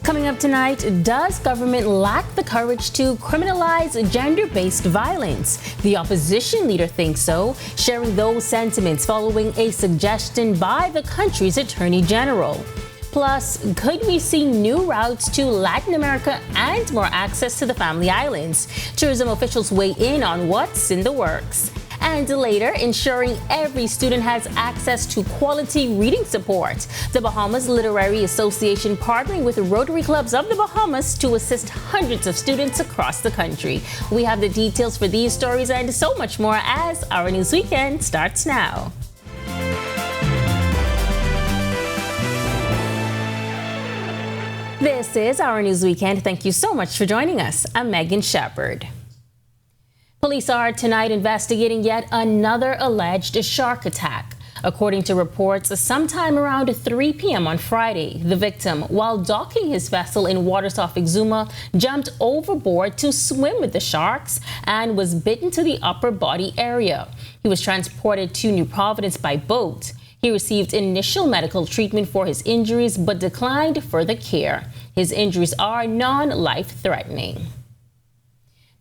Coming up tonight, does government lack the courage to criminalize gender-based violence? The opposition leader thinks so, sharing those sentiments following a suggestion by the country's Attorney General. Plus, could we see new routes to Latin America and more access to the Family Islands? Tourism officials weigh in on what's in the works. And later, ensuring every student has access to quality reading support. The Bahamas Literary Association partnering with Rotary Clubs of the Bahamas to assist hundreds of students across the country. We have the details for these stories and so much more as Our News Weekend starts now. This is Our News Weekend. Thank you so much for joining us. I'm Megan Shepard. Police are tonight investigating yet another alleged shark attack. According to reports, sometime around 3 p.m. on Friday, the victim, while docking his vessel in waters off Exuma, jumped overboard to swim with the sharks and was bitten to the upper body area. He was transported to New Providence by boat. He received initial medical treatment for his injuries but declined further care. His injuries are non-life-threatening.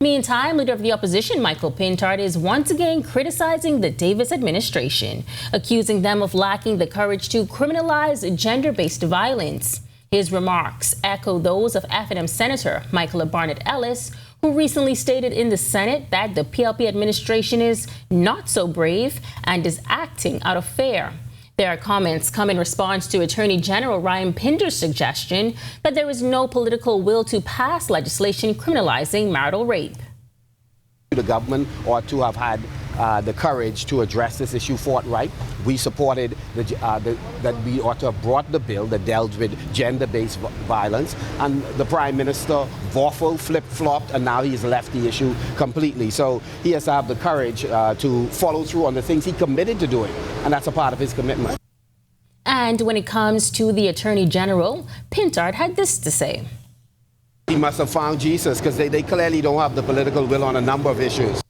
Meantime, leader of the opposition, Michael Pintard, is once again criticizing the Davis administration, accusing them of lacking the courage to criminalize gender-based violence. His remarks echo those of F&M Senator Michael Barnett Ellis, who recently stated in the Senate that the PLP administration is not so brave and is acting out of fear. Their comments come in response to Attorney General Ryan Pinder's suggestion that there is no political will to pass legislation criminalizing marital rape. The government ought to have had the courage to address this issue forthright. We supported that we ought to have brought the bill that dealt with gender-based violence, and the Prime Minister waffled, flip-flopped, and now he's left the issue completely. So he has to have the courage to follow through on the things he committed to doing, and that's a part of his commitment. And when it comes to the Attorney General, Pintard had this to say. He must have found Jesus, because they clearly don't have the political will on a number of issues.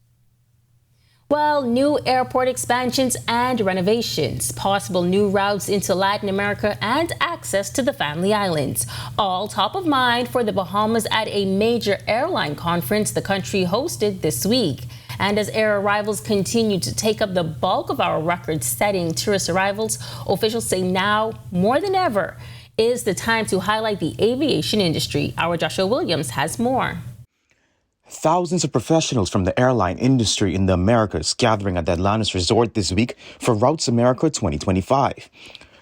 Well, new airport expansions and renovations, possible new routes into Latin America, and access to the Family Islands. All top of mind for the Bahamas at a major airline conference the country hosted this week. And as air arrivals continue to take up the bulk of our record-setting tourist arrivals, officials say now, more than ever, is the time to highlight the aviation industry. Our Joshua Williams has more. Thousands of professionals from the airline industry in the Americas gathering at the Atlantis Resort this week for Routes America 2025.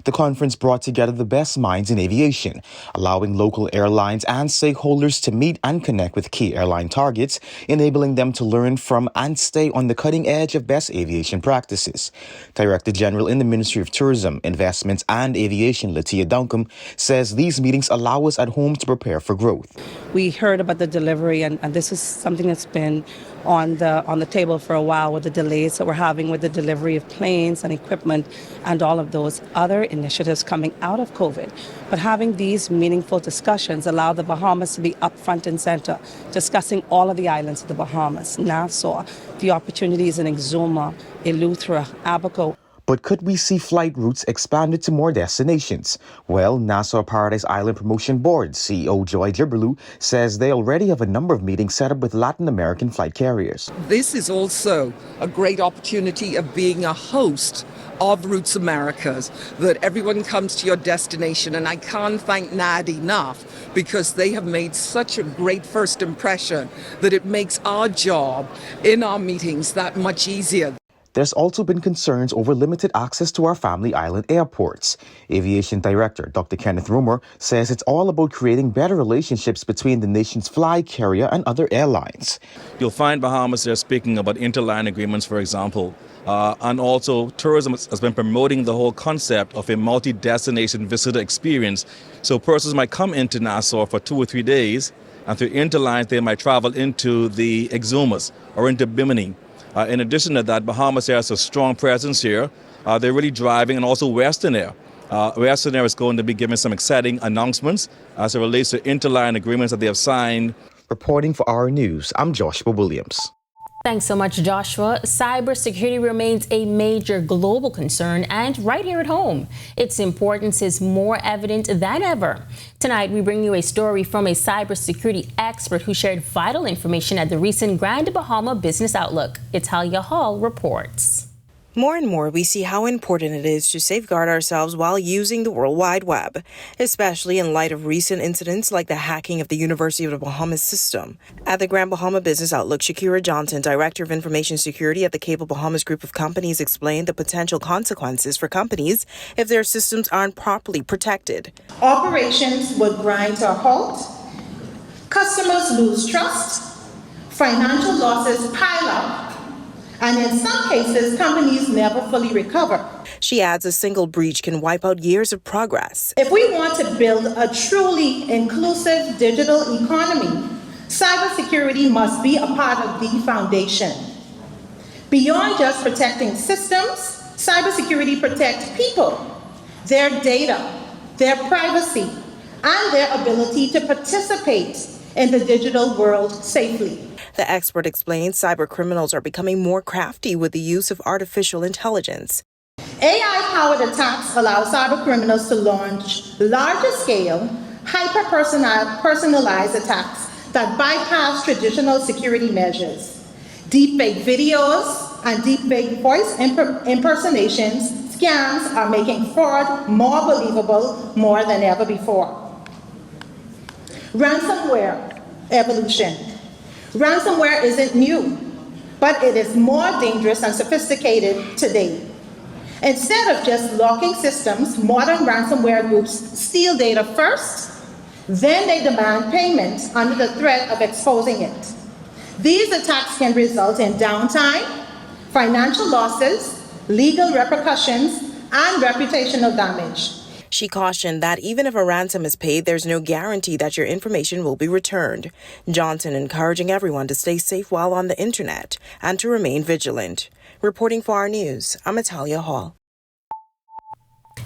The conference brought together the best minds in aviation, allowing local airlines and stakeholders to meet and connect with key airline targets, enabling them to learn from and stay on the cutting edge of best aviation practices. Director General in the Ministry of Tourism, Investments and Aviation, Latia Duncombe, says these meetings allow us at home to prepare for growth. We heard about the delivery, and this is something that's been on the table for a while, with the delays that we're having with the delivery of planes and equipment and all of those other initiatives coming out of COVID. But having these meaningful discussions allow the Bahamas to be up front and center, discussing all of the islands of the Bahamas, Nassau, the opportunities in Exuma, Eleuthera, Abaco. But could we see flight routes expanded to more destinations? Well, Nassau Paradise Island Promotion Board CEO Joy Gibberlew says they already have a number of meetings set up with Latin American flight carriers. This is also a great opportunity of being a host of Routes Americas, that everyone comes to your destination. And I can't thank NAD enough, because they have made such a great first impression that it makes our job in our meetings that much easier. There's also been concerns over limited access to our Family Island airports. Aviation Director Dr. Kenneth Rumer says it's all about creating better relationships between the nation's fly carrier and other airlines. You'll find Bahamas, they're speaking about interline agreements, for example. And also tourism has been promoting the whole concept of a multi-destination visitor experience. So persons might come into Nassau for 2 or 3 days, and through interlines they might travel into the Exumas or into Bimini. In addition to that, Bahamas Air has a strong presence here. They're really driving, and also Western Air. Western Air is going to be giving some exciting announcements as it relates to interline agreements that they have signed. Reporting for Our News, I'm Joshua Williams. Thanks so much, Joshua. Cybersecurity remains a major global concern, and right here at home, its importance is more evident than ever. Tonight, we bring you a story from a cybersecurity expert who shared vital information at the recent Grand Bahama Business Outlook. Italia Hall reports. More and more, we see how important it is to safeguard ourselves while using the World Wide Web, especially in light of recent incidents like the hacking of the University of the Bahamas system. At the Grand Bahama Business Outlook, Shakira Johnson, Director of Information Security at the Cable Bahamas Group of Companies, explained the potential consequences for companies if their systems aren't properly protected. Operations would grind to a halt, customers lose trust, financial losses pile up, and in some cases, companies never fully recover. She adds a single breach can wipe out years of progress. If we want to build a truly inclusive digital economy, cybersecurity must be a part of the foundation. Beyond just protecting systems, cybersecurity protects people, their data, their privacy, and their ability to participate in the digital world safely. The expert explains cyber criminals are becoming more crafty with the use of artificial intelligence. AI-powered attacks allow cyber criminals to launch larger-scale, hyper-personalized attacks that bypass traditional security measures. Deepfake videos and deepfake voice impersonations scams are making fraud more believable more than ever before. Ransomware evolution. Ransomware isn't new, but it is more dangerous and sophisticated today. Instead of just locking systems, modern ransomware groups steal data first, then they demand payment under the threat of exposing it. These attacks can result in downtime, financial losses, legal repercussions, and reputational damage. She cautioned that even if a ransom is paid, there's no guarantee that your information will be returned. Johnson encouraging everyone to stay safe while on the internet and to remain vigilant. Reporting for Our News, I'm Italia Hall.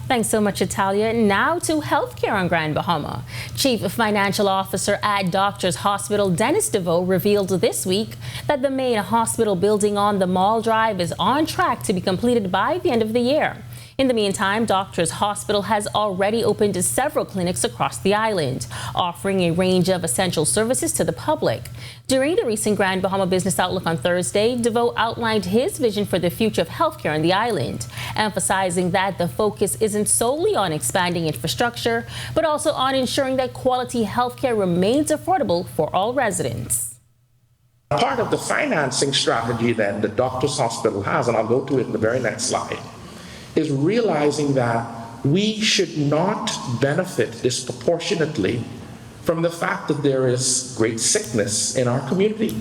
Thanks so much, Italia. Now to healthcare on Grand Bahama. Chief Financial Officer at Doctors Hospital, Dennis DeVoe, revealed this week that the main hospital building on the Mall Drive is on track to be completed by the end of the year. In the meantime, Doctors Hospital has already opened several clinics across the island, offering a range of essential services to the public. During the recent Grand Bahama Business Outlook on Thursday, DeVoe outlined his vision for the future of healthcare on the island, emphasizing that the focus isn't solely on expanding infrastructure, but also on ensuring that quality healthcare remains affordable for all residents. Part of the financing strategy that the Doctors Hospital has, and I'll go to it in the very next slide, is realizing that we should not benefit disproportionately from the fact that there is great sickness in our community.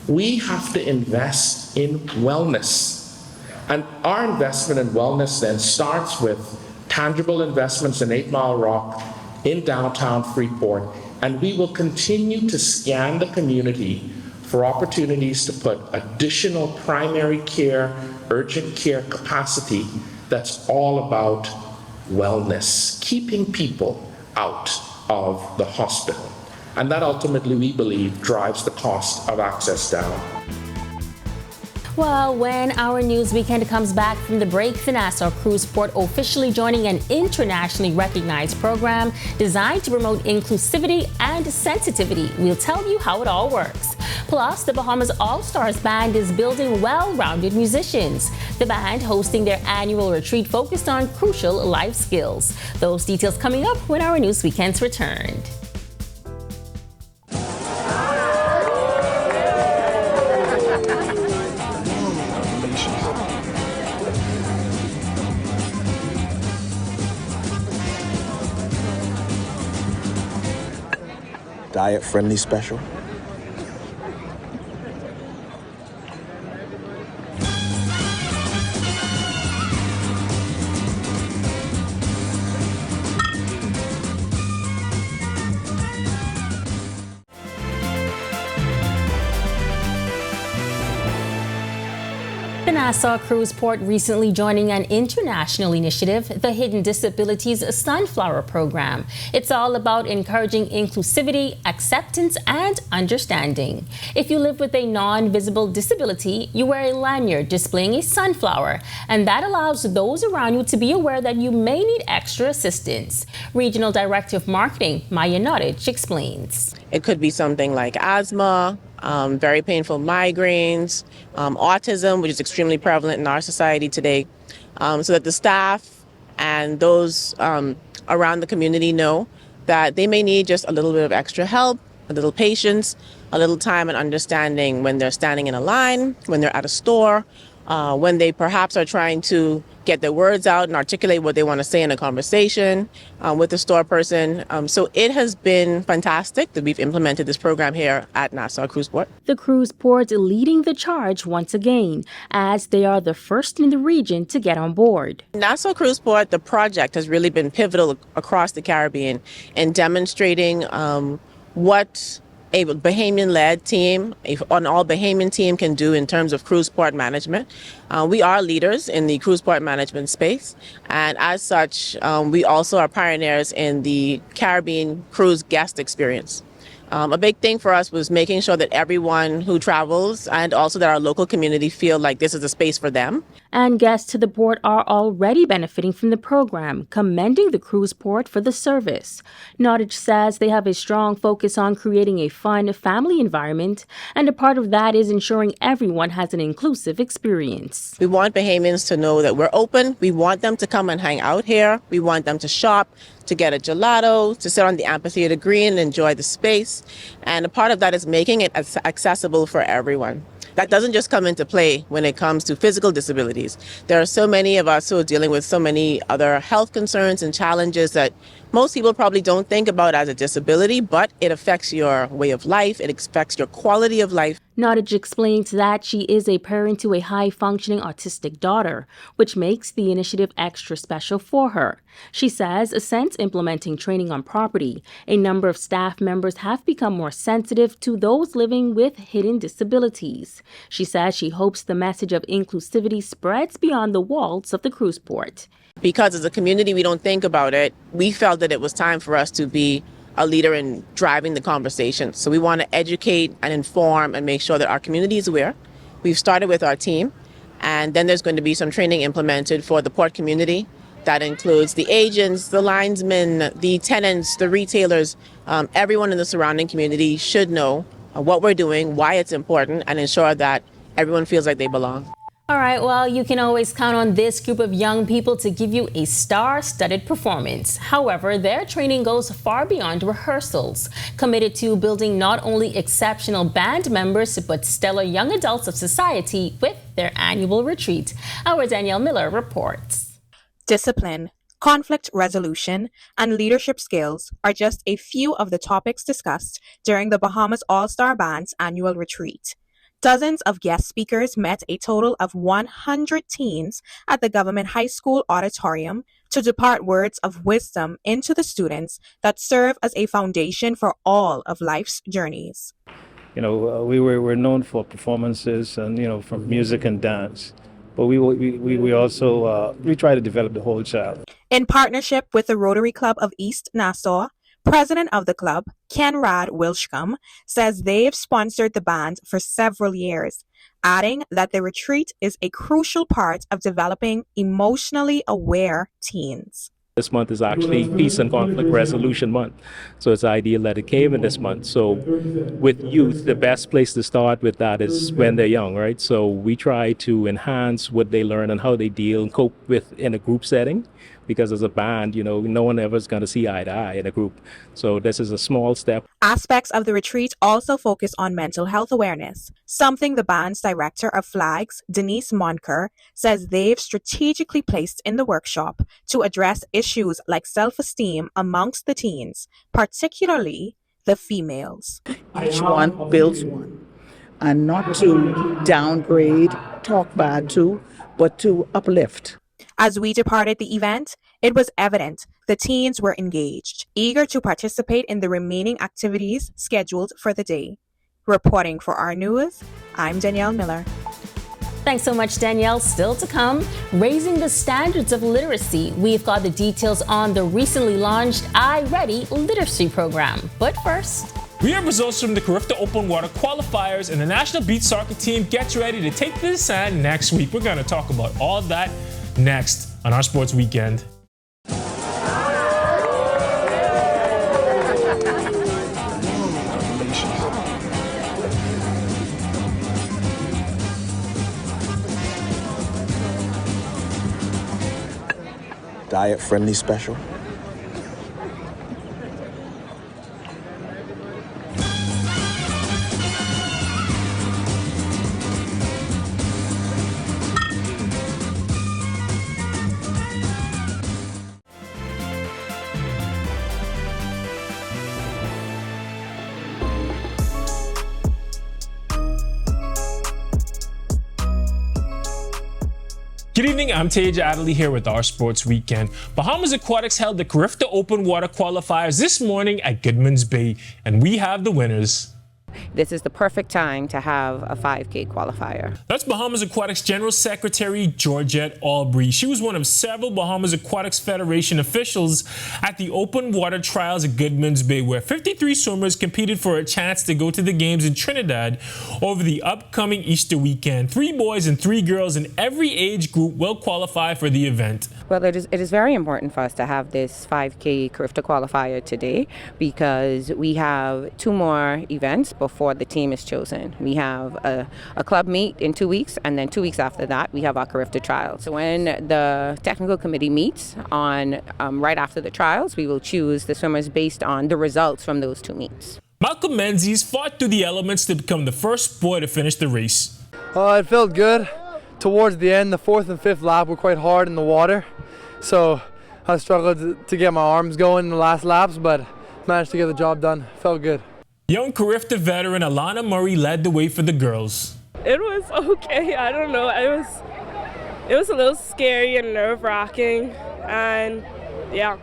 We have to invest in wellness. And our investment in wellness then starts with tangible investments in 8 Mile Rock, in downtown Freeport, and we will continue to scan the community for opportunities to put additional primary care, urgent care capacity that's all about wellness, keeping people out of the hospital. And that ultimately, we believe, drives the cost of access down. Well, when Our News Weekend comes back from the break, the Nassau Cruise Port officially joining an internationally recognized program designed to promote inclusivity and sensitivity. We'll tell you how it all works. Plus, the Bahamas All-Stars Band is building well-rounded musicians. The band hosting their annual retreat focused on crucial life skills. Those details coming up when Our News Weekend's returned. Diet-friendly special. The Nassau Cruise Port recently joining an international initiative, the Hidden Disabilities Sunflower Program. It's all about encouraging inclusivity, acceptance, and understanding. If you live with a non-visible disability, you wear a lanyard displaying a sunflower, and that allows those around you to be aware that you may need extra assistance. Regional Director of Marketing, Maya Nottage, explains. It could be something like asthma, very painful migraines, autism, which is extremely prevalent in our society today, so that the staff and those around the community know that they may need just a little bit of extra help, a little patience, a little time and understanding when they're standing in a line, when they're at a store, when they perhaps are trying to get their words out and articulate what they want to say in a conversation with the store person. So it has been fantastic that we've implemented this program here at Nassau Cruise Port. The cruise port leading the charge once again, as they are the first in the region to get on board. Nassau Cruise Port, the project has really been pivotal across the Caribbean in demonstrating what a Bahamian-led team, an all-Bahamian team can do in terms of cruise port management. We are leaders in the cruise port management space, and as such, we also are pioneers in the Caribbean cruise guest experience. A big thing for us was making sure that everyone who travels and also that our local community feel like this is a space for them. And guests to the port are already benefiting from the program, commending the cruise port for the service. Nottage says they have a strong focus on creating a fun family environment, and a part of that is ensuring everyone has an inclusive experience. We want Bahamians to know that we're open. We want them to come and hang out here. We want them to shop, to get a gelato, to sit on the amphitheater green and enjoy the space. And a part of that is making it accessible for everyone. That doesn't just come into play when it comes to physical disabilities. There are so many of us who are dealing with so many other health concerns and challenges that most people probably don't think about as a disability, but it affects your way of life, it affects your quality of life. Nottage explains that she is a parent to a high-functioning autistic daughter, which makes the initiative extra special for her. She says since implementing training on property, a number of staff members have become more sensitive to those living with hidden disabilities. She says she hopes the message of inclusivity spreads beyond the walls of the cruise port. Because as a community, we don't think about it. We felt that it was time for us to be a leader in driving the conversation. So we want to educate and inform and make sure that our community is aware. We've started with our team, and then there's going to be some training implemented for the port community. That includes the agents, the linesmen, the tenants, the retailers. Everyone in the surrounding community should know what we're doing, why it's important, and ensure that everyone feels like they belong. All right, well, you can always count on this group of young people to give you a star-studded performance. However, their training goes far beyond rehearsals, committed to building not only exceptional band members, but stellar young adults of society with their annual retreat. Our Danielle Miller reports. Discipline, conflict resolution, and leadership skills are just a few of the topics discussed during the Bahamas All-Star Band's annual retreat. Dozens of guest speakers met a total of 100 teens at the Government High School auditorium to depart words of wisdom into the students that serve as a foundation for all of life's journeys. We're known for performances and, from music and dance, but we also try to develop the whole child. In partnership with the Rotary Club of East Nassau, President of the club, Kenrad Wilshcombe, says they've sponsored the band for several years, adding that the retreat is a crucial part of developing emotionally aware teens. This month is actually Peace and Conflict Resolution Month, so it's ideal that it came in this month. So with youth, the best place to start with that is when they're young, right? So we try to enhance what they learn and how they deal and cope with in a group setting, because as a band, no one ever is going to see eye to eye in a group. So this is a small step. Aspects of the retreat also focus on mental health awareness, something the band's director of flags, Denise Monker, says they've strategically placed in the workshop to address issues like self-esteem amongst the teens, particularly the females. Each one builds one, and not to downgrade, talk bad to, but to uplift. As we departed the event, it was evident the teens were engaged, eager to participate in the remaining activities scheduled for the day. Reporting for Our News, I'm Danielle Miller. Thanks so much, Danielle. Still to come, raising the standards of literacy. We've got the details on the recently launched iReady literacy program. But first, we have results from the Carifta Open Water qualifiers, and the National Beach Soccer team gets ready to take to the sand next week. We're going to talk about all that next on our Sports Weekend. Diet-friendly special. Good evening, I'm Tej Adderley here with our Sports Weekend. Bahamas Aquatics held the Carifta Open Water qualifiers this morning at Goodman's Bay, and we have the winners. This is the perfect time to have a 5K qualifier. That's Bahamas Aquatics General Secretary Georgette Aubrey. She was one of several Bahamas Aquatics Federation officials at the Open Water Trials at Goodman's Bay, where 53 swimmers competed for a chance to go to the games in Trinidad over the upcoming Easter weekend. 3 boys and 3 girls in every age group will qualify for the event. Well, it is very important for us to have this 5K Carifta qualifier today because we have 2 more events before the team is chosen. We have a club meet in 2 weeks, and then 2 weeks after that, we have our Carifta trials. So when the technical committee meets on right after the trials, we will choose the swimmers based on the results from those 2 meets. Malcolm Menzies fought through the elements to become the first boy to finish the race. It felt good. Towards the end, the 4th and 5th lap were quite hard in the water, so I struggled to get my arms going in the last laps, but managed to get the job done. Felt good. Young Carifta veteran Alana Murray led the way for the girls. It was okay. I don't know. It was a little scary and nerve-wracking, and yeah,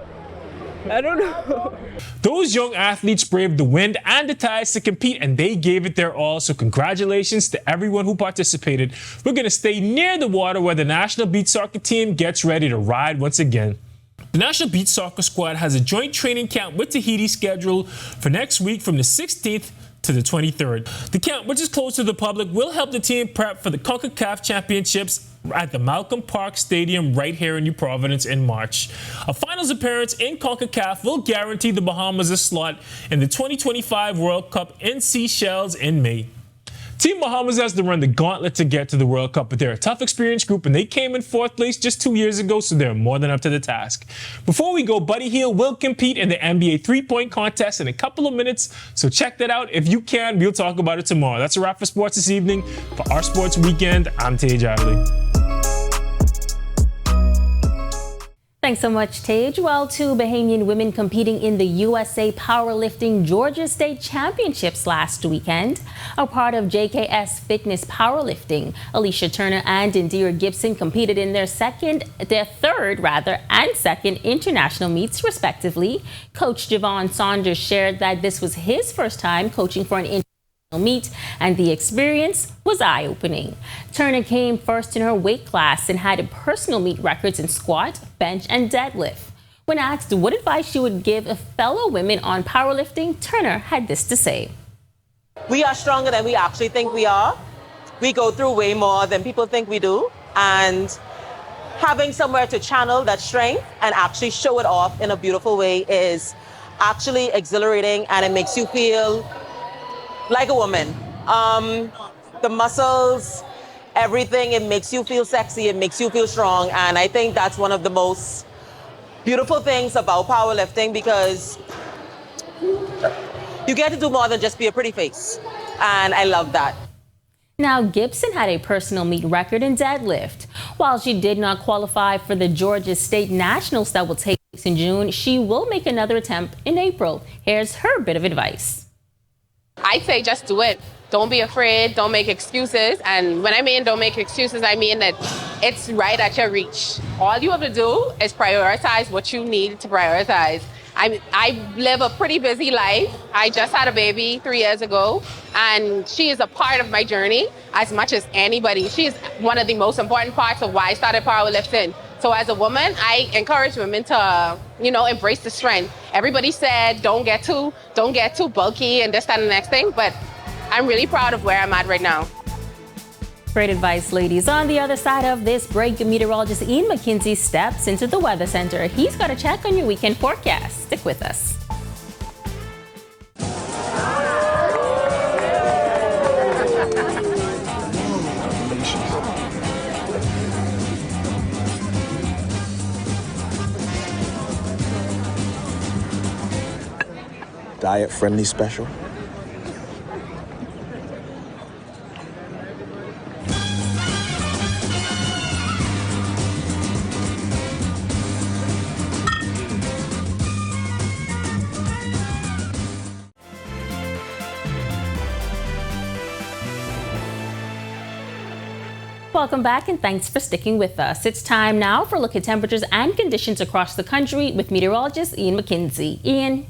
I don't know. Those young athletes braved the wind and the tides to compete, and they gave it their all. So congratulations to everyone who participated. We're going to stay near the water where the National Beach Soccer team gets ready to ride once again. The National Beach Soccer squad has a joint training camp with Tahiti scheduled for next week from the 16th to the 23rd. The camp, which is closed to the public, will help the team prep for the CONCACAF Championships at the Malcolm Park Stadium right here in New Providence in March. A finals appearance in CONCACAF will guarantee the Bahamas a slot in the 2025 World Cup in Seychelles in May. Team Bahamas has to run the gauntlet to get to the World Cup, but they're a tough, experienced group, and they came in 4th place just 2 years ago, so they're more than up to the task. Before we go, Buddy Hield will compete in the NBA three-point contest in a couple of minutes, so check that out if you can. We'll talk about it tomorrow. That's a wrap for sports this evening. For our Sports Weekend, I'm Tej Adderley. Thanks so much, Tej. Well, 2 Bahamian women competing in the USA Powerlifting Georgia State Championships last weekend are part of JKS Fitness Powerlifting. Alicia Turner and Indira Gibson competed in their third and second international meets, respectively. Coach Javon Saunders shared that this was his first time coaching for an international meet, and the experience was eye-opening. Turner came first in her weight class and had personal meet records in squat, bench, and deadlift. When asked what advice she would give fellow women on powerlifting, Turner had this to say. We are stronger than we actually think we are. We go through way more than people think we do, and having somewhere to channel that strength and actually show it off in a beautiful way is actually exhilarating, and it makes you feel like a woman. The muscles, everything, it makes you feel sexy, it makes you feel strong, and I think that's one of the most beautiful things about powerlifting, because you get to do more than just be a pretty face, and I love that. Now, Gibson had a personal meet record in deadlift. While she did not qualify for the Georgia State Nationals that will take place in June, she will make another attempt in April. Here's her bit of advice. I'd say just do it. Don't be afraid. Don't make excuses. And when I mean don't make excuses, I mean that it's right at your reach. All you have to do is prioritize what you need to prioritize. I live a pretty busy life. I just had a baby 3 years ago, and she is a part of my journey. as much as anybody. She's one of the most important parts of why I started powerlifting. So as a woman, I encourage women to, embrace the strength. Everybody said, don't get too bulky and this, that, and the next thing. But I'm really proud of where I'm at right now. Great advice, ladies. On the other side of this break, meteorologist Ian McKenzie steps into the weather center. He's got a check on your weekend forecast. Stick with us. Diet-friendly special. Welcome back and thanks for sticking with us. It's time now for a look at temperatures and conditions across the country with meteorologist Ian McKenzie. Ian.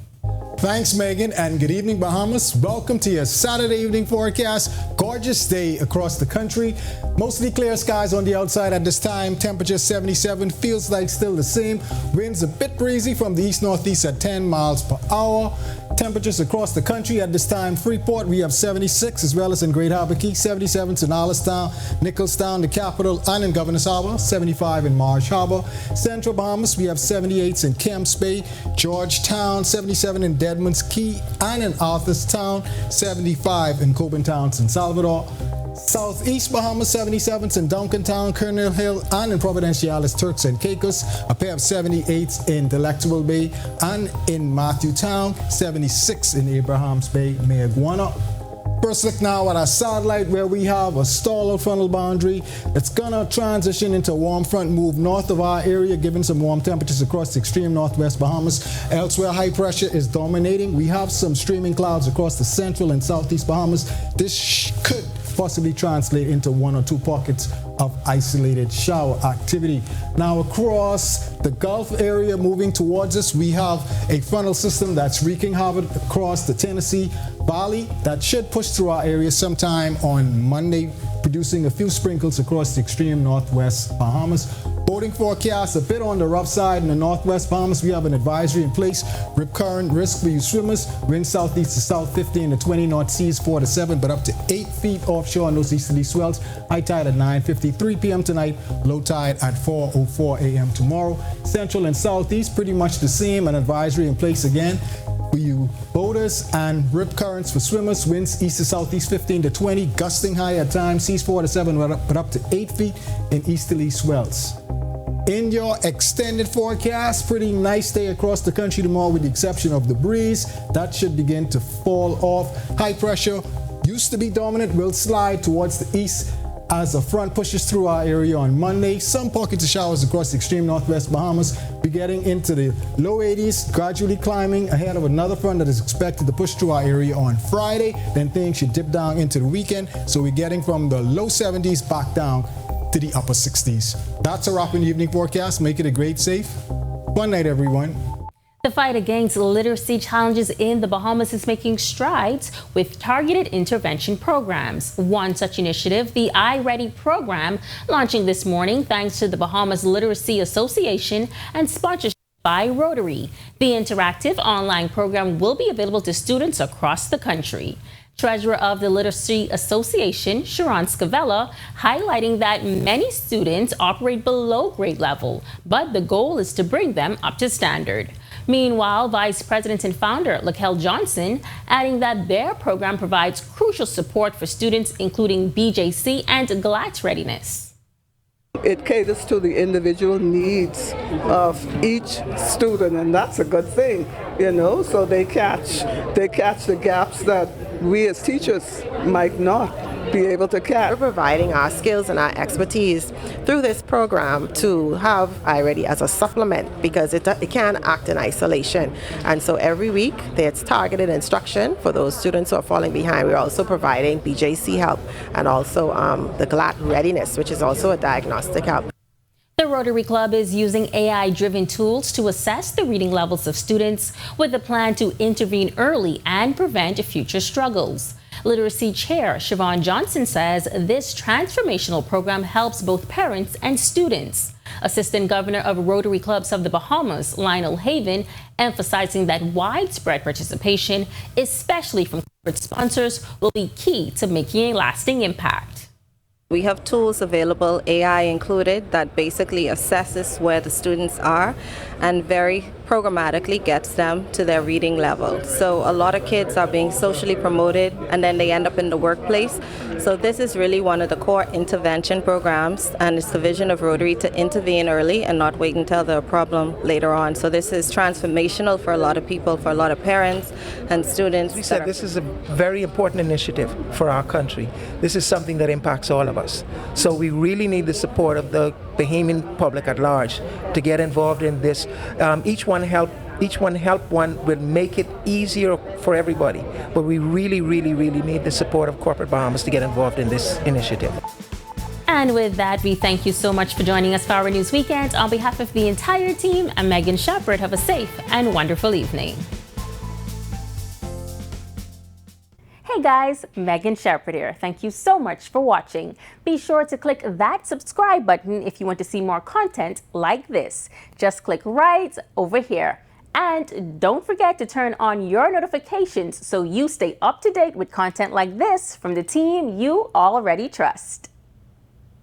Thanks, Megan, and good evening, Bahamas. Welcome to your Saturday evening forecast. Gorgeous day across the country. Mostly clear skies on the outside at this time. Temperature 77, feels like still the same. Winds a bit breezy from the east-northeast at 10 miles per hour. Temperatures across the country at this time. Freeport, we have 76, as well as in Great Harbor Key, 77 in Allenstown, Nicholstown, the capital, and in Governor's Harbor, 75 in Marsh Harbor. Central Bahamas, we have 78 in Kemps Bay, Georgetown, 77 in Deadman's Key, and in Arthurstown, 75 in Coburn Town, San Salvador. Southeast Bahamas, 77s in Duncantown, Colonel Hill, and in Providenciales, Turks and Caicos. A pair of 78s in Delectable Bay and in Matthewtown, 76 in Abrahams Bay, Mayaguana. First look now at our satellite, where we have a stall frontal boundary. It's gonna transition into a warm front move north of our area, giving some warm temperatures across the extreme northwest Bahamas. Elsewhere, high pressure is dominating. We have some streaming clouds across the central and southeast Bahamas. This could possibly translate into one or two pockets of isolated shower activity. Now across the Gulf area moving towards us, we have a frontal system that's wreaking havoc across the Tennessee Valley that should push through our area sometime on Monday, producing a few sprinkles across the extreme northwest Bahamas. Boating forecast a bit on the rough side in the northwest Bahamas. We have an advisory in place. Rip current risk for you swimmers. Wind southeast to south 15 to 20 knot seas 4 to 7, but up to 8 feet offshore on those easterly swells. High tide at 9:53 p.m. tonight. Low tide at 4:04 a.m. tomorrow. Central and southeast pretty much the same. An advisory in place again for you boaters, and rip currents for swimmers. Winds east to southeast 15 to 20, gusting high at times. Seas 4 to 7, but up to 8 feet in easterly swells. In your extended forecast, pretty nice day across the country tomorrow with the exception of the breeze. That should begin to fall off. High pressure used to be dominant, will slide towards the east as a front pushes through our area on Monday. Some pockets of showers across the extreme northwest Bahamas. Be getting into the low 80s, gradually climbing ahead of another front that is expected to push through our area on Friday. Then things should dip down into the weekend. So we're getting from the low 70s back down to the upper 60s. That's a wrap in the evening forecast. Make it a great, safe, fun night, everyone. The fight against literacy challenges in the Bahamas is making strides with targeted intervention programs. One such initiative, the iReady program, launching this morning thanks to the Bahamas Literacy Association and sponsorship by Rotary. The interactive online program will be available to students across the country. Treasurer of the Literacy Association, Sharon Scavella, highlighting that many students operate below grade level, but the goal is to bring them up to standard. Meanwhile, Vice President and founder Laquel Johnson adding that their program provides crucial support for students, including BJC and GLAT readiness. It caters to the individual needs of each student, and that's a good thing, so they catch the gaps that we as teachers might not be able to catch. We're providing our skills and our expertise through this program to have iReady as a supplement because it can act in isolation. And so every week there's targeted instruction for those students who are falling behind. We're also providing BJC help and also the GLAT readiness, which is also a diagnostic help. The Rotary Club is using AI-driven tools to assess the reading levels of students with a plan to intervene early and prevent future struggles. Literacy Chair Siobhan Johnson says this transformational program helps both parents and students. Assistant Governor of Rotary Clubs of the Bahamas, Lionel Haven, emphasizing that widespread participation, especially from corporate sponsors, will be key to making a lasting impact. We have tools available, AI included, that basically assesses where the students are and very programmatically gets them to their reading level. So a lot of kids are being socially promoted and then they end up in the workplace. So this is really one of the core intervention programs, and it's the vision of Rotary to intervene early and not wait until the problem later on. So this is transformational for a lot of people, for a lot of parents and students. We said this is a very important initiative for our country. This is something that impacts all of us. So we really need the support of the Bahamian public at large to get involved in this. Each one help one will make it easier for everybody. But we really need the support of corporate Bahamas to get involved in this initiative. And with that, we thank you so much for joining us for our News Weekend. On behalf of the entire team, I'm Megan Shepard. Have a safe and wonderful evening. Hey guys, Megan Shepard here. Thank you so much for watching. Be sure to click that subscribe button if you want to see more content like this. Just click right over here. And don't forget to turn on your notifications so you stay up to date with content like this from the team you already trust.